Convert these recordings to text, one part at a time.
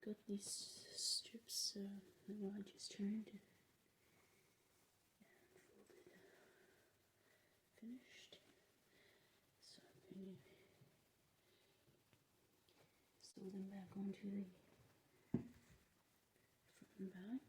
got these strips that I just turned and folded, finished. So I'm going to sew them back onto the front and back.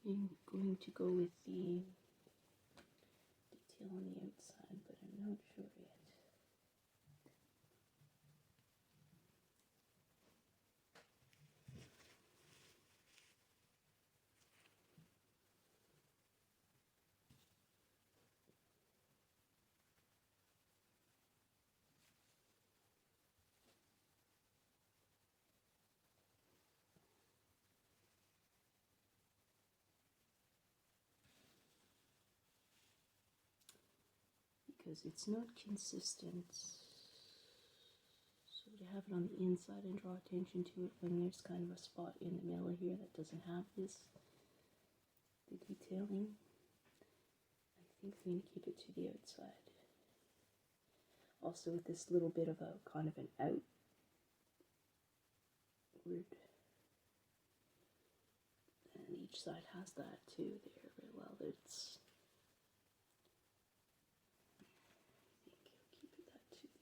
I'm going to go with the detail on the outside, but I'm not sure yet. Because it's not consistent. So to have it on the inside and draw attention to it when there's kind of a spot in the middle here that doesn't have the detailing, I think I'm going to keep it to the outside. Also with this little bit of a kind of an outward, and each side has that too there, but well, it's, I think I'll keep it that to the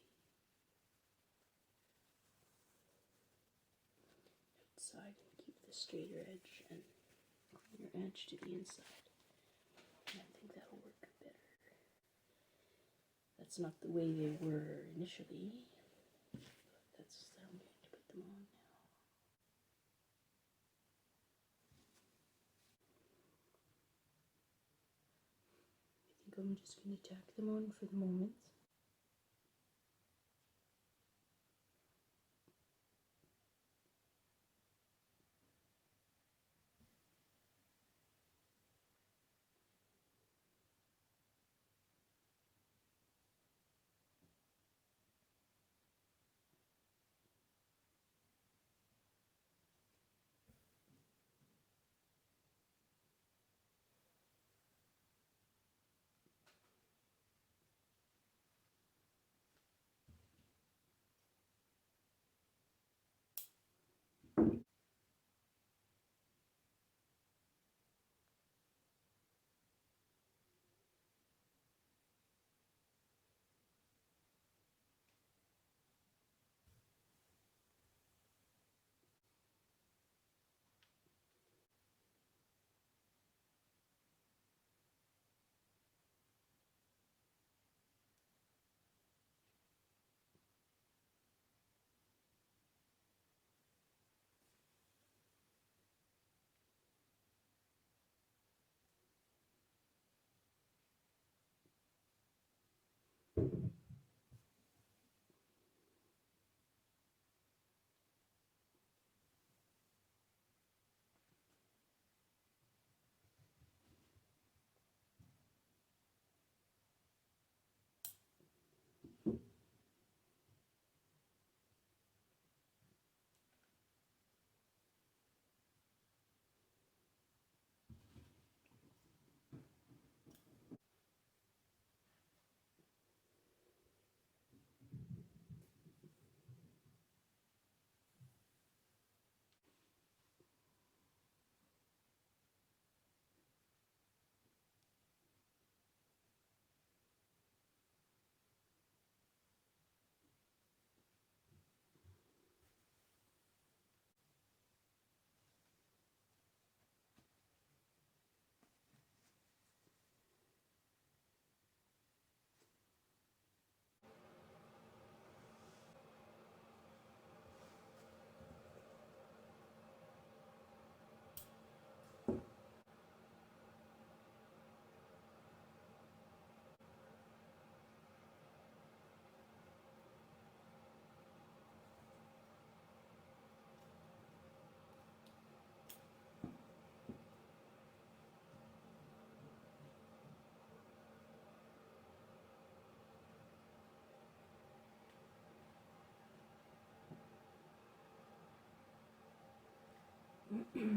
outside and keep the straighter edge and cleaner edge to the inside. And I think that'll work better. That's not the way they were initially, but that's how I'm going to put them on now. I think I'm just going to tack them on for the moment.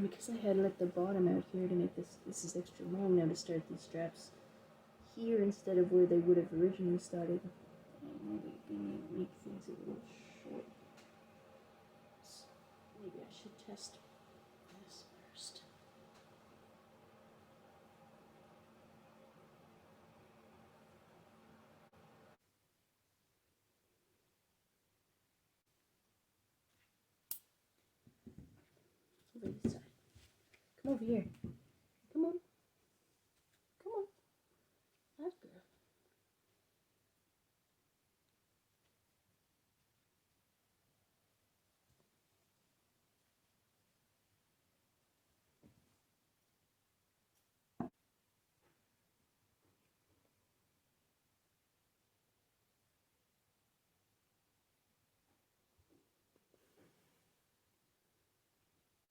because I had let the bottom out here to make this is extra long now to start these straps here instead of where they would have originally started. Maybe make things a little short. So maybe I should test this first. Over this side. Come over here. Come on. Come on. That girl.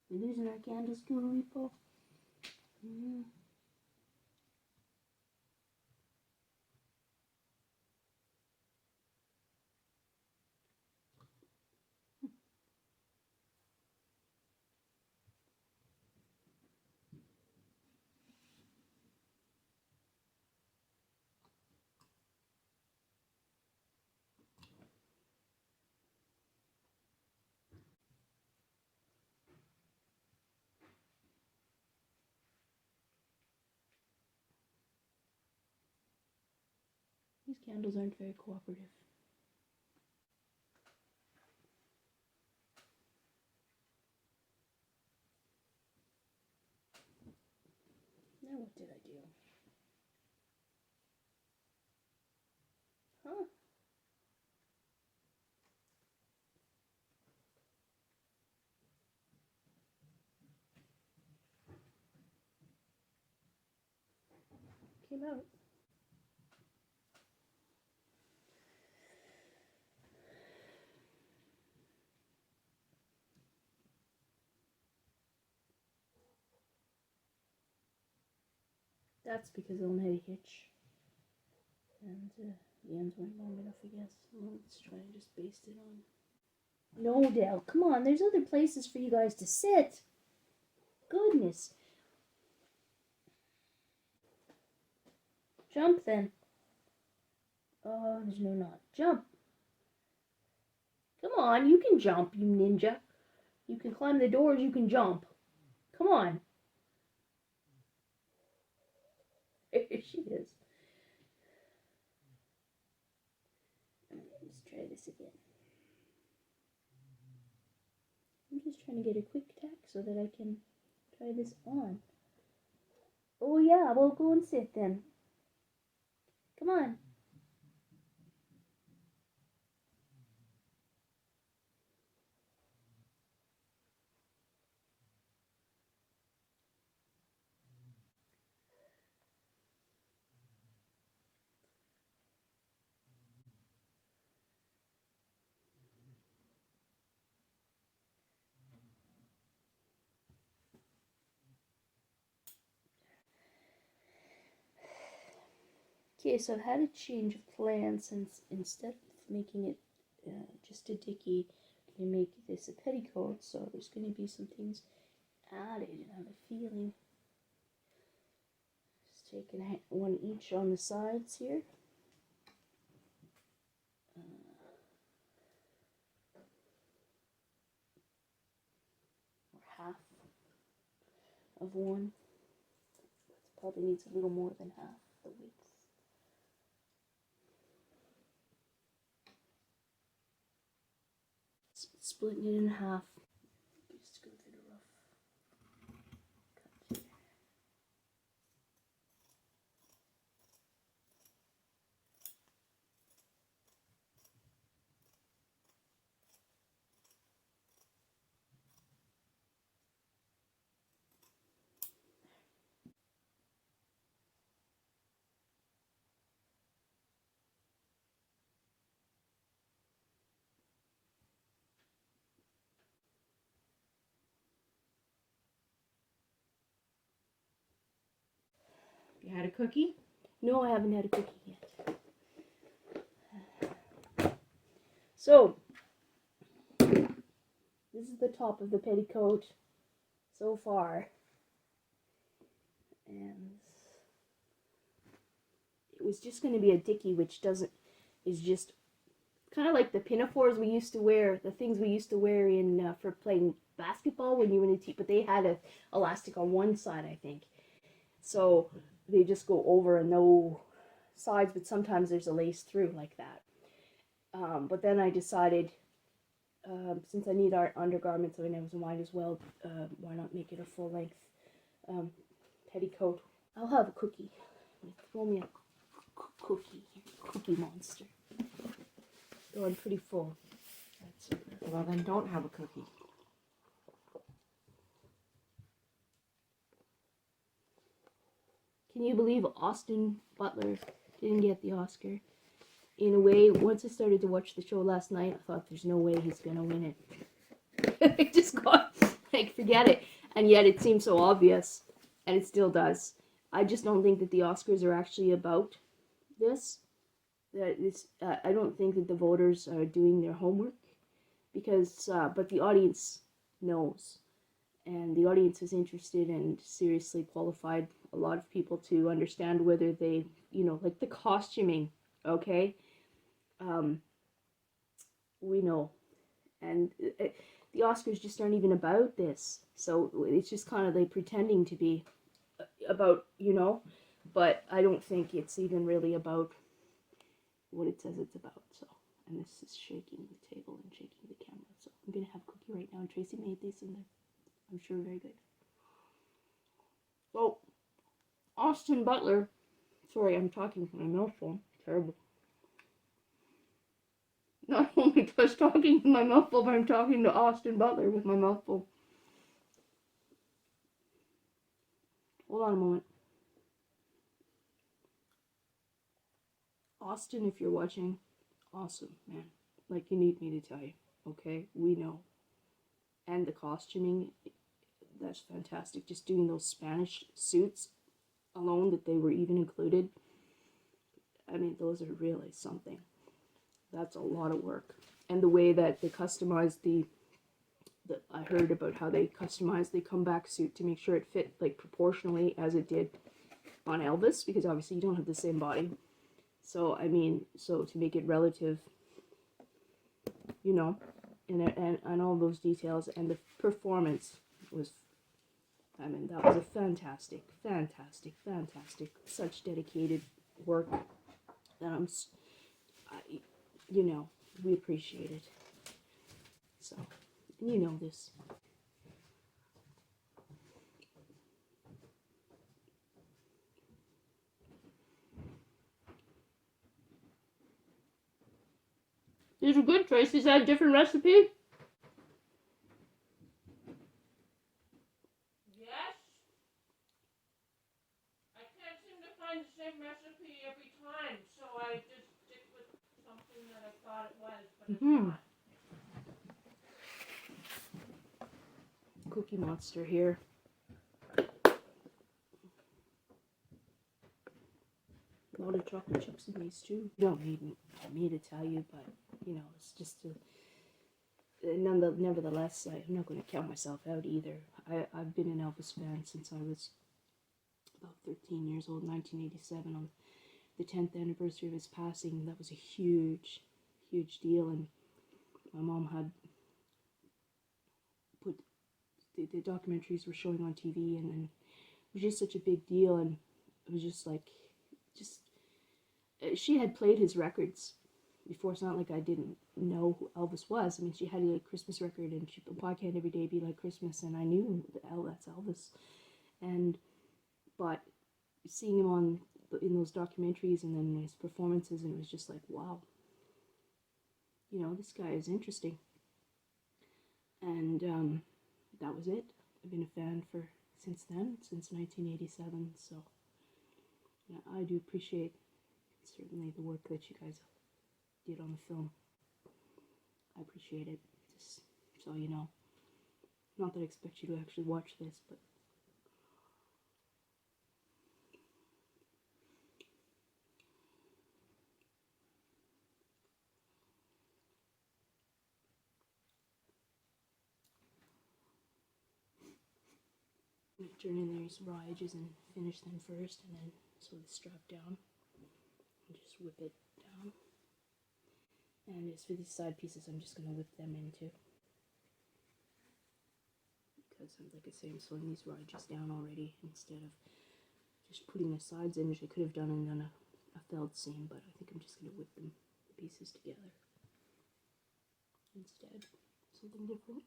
We're losing our candles too, people. These candles aren't very cooperative. Now what did I do? Huh? Came out. That's because I only had a hitch. And the ends weren't long enough, I guess. Well, let's try and just baste it on. No, Dale, come on. There's other places for you guys to sit. Goodness. Jump then. Oh, there's no knot. Jump. Come on, you can jump, you ninja. You can climb the doors, you can jump. Come on. There she is. Let's try this again. I'm just trying to get a quick tack so that I can try this on. Oh yeah, well go and sit then. Come on. Okay, so I've had a change of plans since instead of making it just a dicky, I'm going to make this a petticoat, so there's going to be some things added, and I have a feeling. Just taking one each on the sides here. Or half of one. It probably needs a little more than half the width. Splitting it in half. Just go through the rough cut here. You had a cookie? No, I haven't had a cookie yet. So, this is the top of the petticoat. so far. And it was just going to be a dickie, which is just kind of like the pinafores we used to wear, the things we used to wear in for playing basketball when you were in the team, but they had a elastic on one side, I think. So they just go over and no sides, but sometimes there's a lace through like that. But then I decided, since I need our undergarments, I might as well, why not make it a full length petticoat. I'll have a cookie. Throw me a cookie monster. Oh, I'm pretty full. Well, then don't have a cookie. Can you believe Austin Butler didn't get the Oscar? In a way, once I started to watch the show last night, I thought there's no way he's gonna win it. I just got, forget it. And yet it seems so obvious, and it still does. I just don't think that the Oscars are actually about this. I don't think that the voters are doing their homework, because, but the audience knows. And the audience is interested and seriously qualified a lot of people to understand whether they, like the costuming, okay? We know. And the Oscars just aren't even about this. So it's just kind of like pretending to be about, but I don't think it's even really about what it says it's about. So, and this is shaking the table and shaking the camera. So I'm going to have a cookie right now. And Tracy made these and they're, I'm sure, very good. Well, Austin Butler, sorry, I'm talking with my mouth full. Terrible. Not only just talking with my mouth full, but I'm talking to Austin Butler with my mouth full. Hold on a moment. Austin, if you're watching, awesome, man. Like, you need me to tell you, okay? We know. And the costuming, that's fantastic. Just doing those Spanish suits alone, that they were even included. I mean, those are really something. That's a lot of work. And the way that they customized I heard about how they customized the comeback suit to make sure it fit, like, proportionally as it did on Elvis, because obviously you don't have the same body. So, I mean, to make it relative, and all those details, and the performance was, I mean, that was a fantastic, such dedicated work that we appreciate it. So, and you know this. These are good, Tracy. Is that a different recipe? Yes. I can't seem to find the same recipe every time, so I just stick with something that I thought it was, but it's not. Cookie Monster here. A lot of chocolate chips in these too. You don't need me to tell you, but it's just nevertheless, I'm not going to count myself out either. I've been an Elvis fan since I was about 13 years old, 1987, on the 10th anniversary of his passing. That was a huge deal, and my mom had put the documentaries were showing on TV, and it was just such a big deal, and it was just like, she had played his records before. It's not like I didn't know who Elvis was. I mean, she had a Christmas record, and she put Why Can't Every Day Be Like Christmas, and I knew that's Elvis. But seeing him in those documentaries and then his performances, and it was just like, wow, this guy is interesting. And that was it. I've been a fan since 1987. So yeah, I do appreciate certainly the work that you guys did on the film. I appreciate it. Just so you know. Not that I expect you to actually watch this, but I'm gonna turn in these raw edges and finish them first, and then sew the strap down and just whip it down. And as for these side pieces, I'm just gonna whip them in too, because like I say, I'm sewing these raw edges down already instead of just putting the sides in, which I could have done and done a felt seam, but I think I'm just gonna whip the pieces together instead. Something different.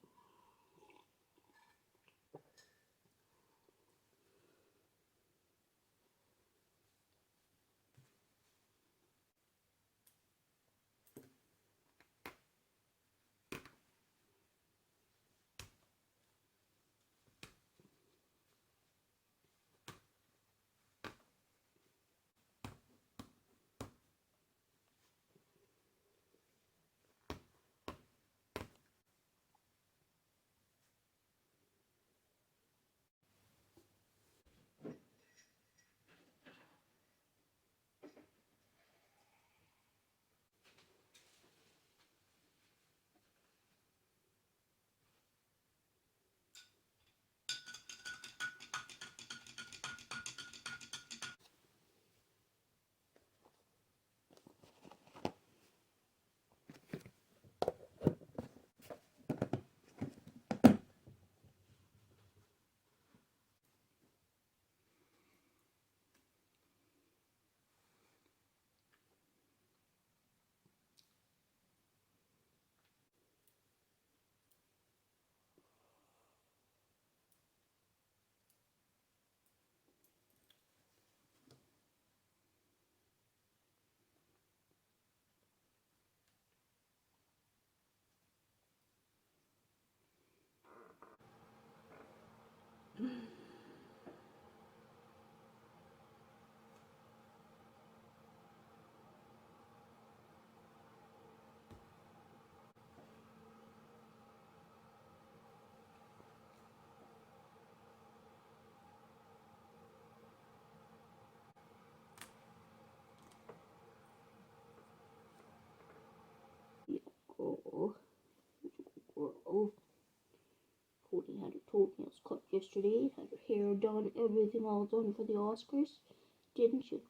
Oh, Courtney had her toenails cut yesterday, had her hair done, everything all done for the Oscars, didn't you?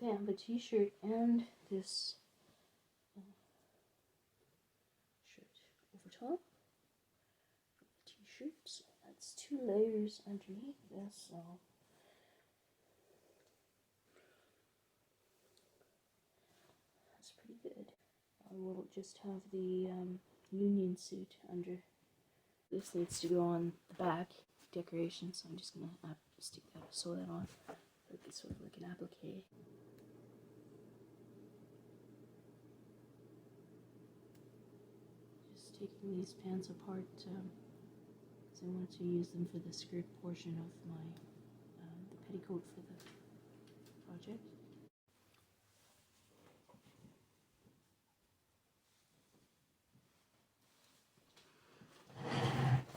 Okay, I have a t-shirt and this shirt over top. T-shirt, so that's 2 layers underneath this, so that's pretty good. I will just have the union suit under. This needs to go on the back decoration, so I'm just gonna stick that, sew that on. Like sort of like an applique. Just taking these pants apart because I want to use them for the skirt portion of my the petticoat for the project.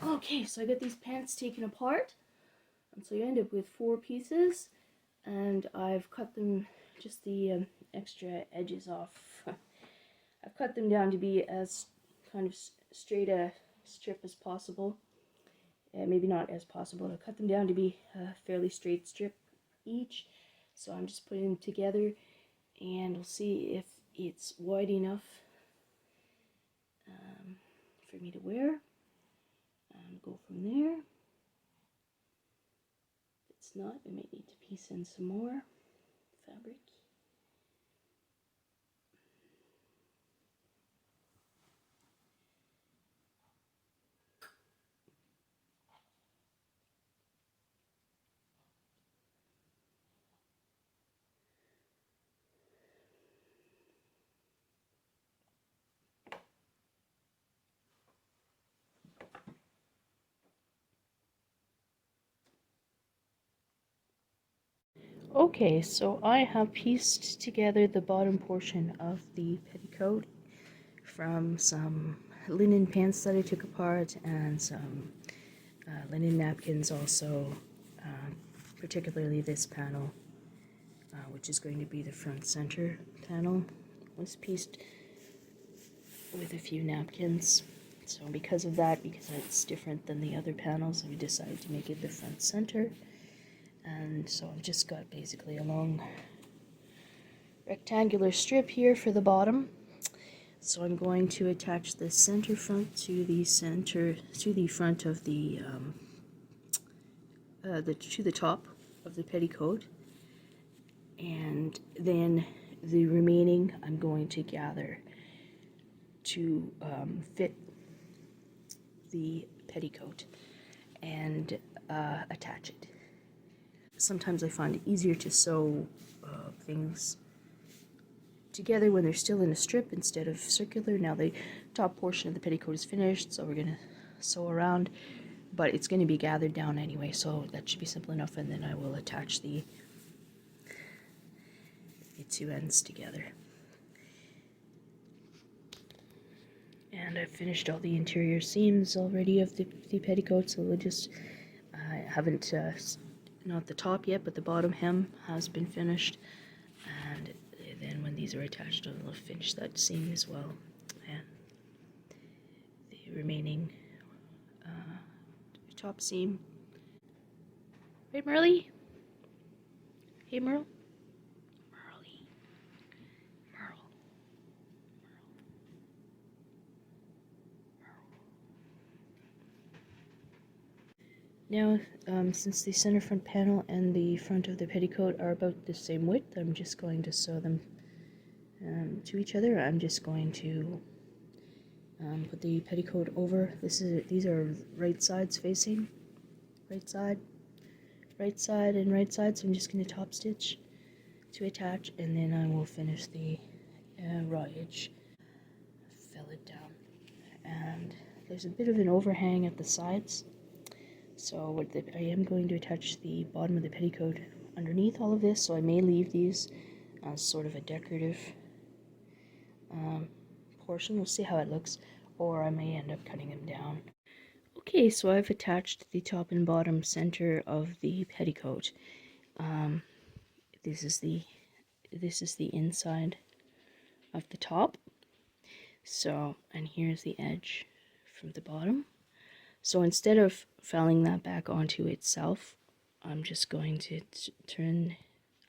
Okay, so I got these pants taken apart, and so you end up with 4 pieces, and I've cut them just the extra edges off. I've cut them down to be as kind of straight a strip as possible. Maybe not as possible. I cut them down to be a fairly straight strip each. So I'm just putting them together, and we'll see if it's wide enough for me to wear. Go from there. If it's not, I may need to piece in some more fabric. Okay, so I have pieced together the bottom portion of the petticoat from some linen pants that I took apart and some linen napkins also, particularly this panel, which is going to be the front center panel, was pieced with a few napkins. So because of that, because it's different than the other panels, we decided to make it the front center. And so I've just got basically a long rectangular strip here for the bottom. So I'm going to attach the center front to the front of the to the top of the petticoat, and then the remaining I'm going to gather to fit the petticoat and attach it. Sometimes I find it easier to sew things together when they're still in a strip instead of circular. Now the top portion of the petticoat is finished, so we're going to sew around, but it's going to be gathered down anyway, so that should be simple enough, and then I will attach the two ends together. And I've finished all the interior seams already of the petticoat, so we'll just, I haven't, not the top yet, but the bottom hem has been finished, and then when these are attached I'll finish that seam as well, and the remaining top seam. Right, Merle? Hey, Merle? Now, since the center front panel and the front of the petticoat are about the same width, I'm just going to sew them to each other. I'm just going to put the petticoat over. These are right sides facing, right side, and right side. So I'm just going to top stitch to attach, and then I will finish the raw edge, fill it down, and there's a bit of an overhang at the sides. So I am going to attach the bottom of the petticoat underneath all of this, so I may leave these as sort of a decorative portion. We'll see how it looks, or I may end up cutting them down. Okay, so I've attached the top and bottom center of the petticoat. This is the inside of the top. So, and here's the edge from the bottom. So instead of filing that back onto itself, I'm just going to turn,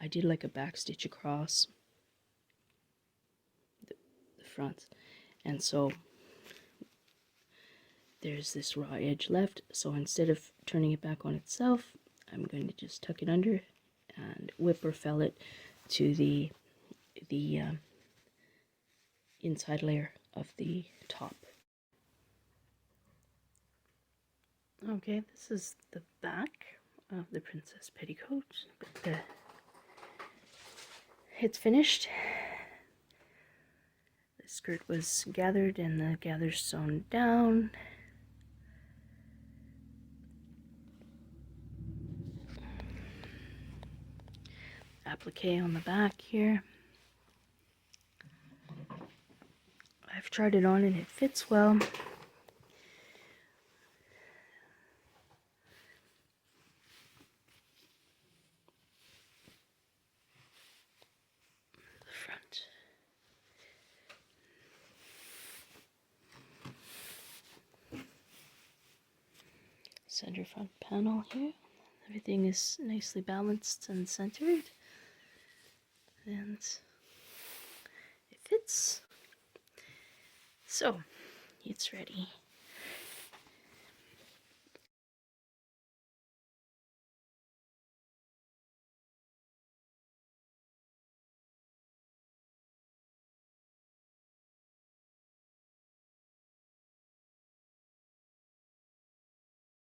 I did like a back stitch across the front, and so there's this raw edge left. So instead of turning it back on itself, I'm going to just tuck it under and whip or fell it to the inside layer of the top. Okay, this is the back of the princess petticoat. It's finished. The skirt was gathered and the gathers sewn down. Applique on the back here. I've tried it on and it fits well. The center front panel here. Everything is nicely balanced and centered. And it fits. So, it's ready.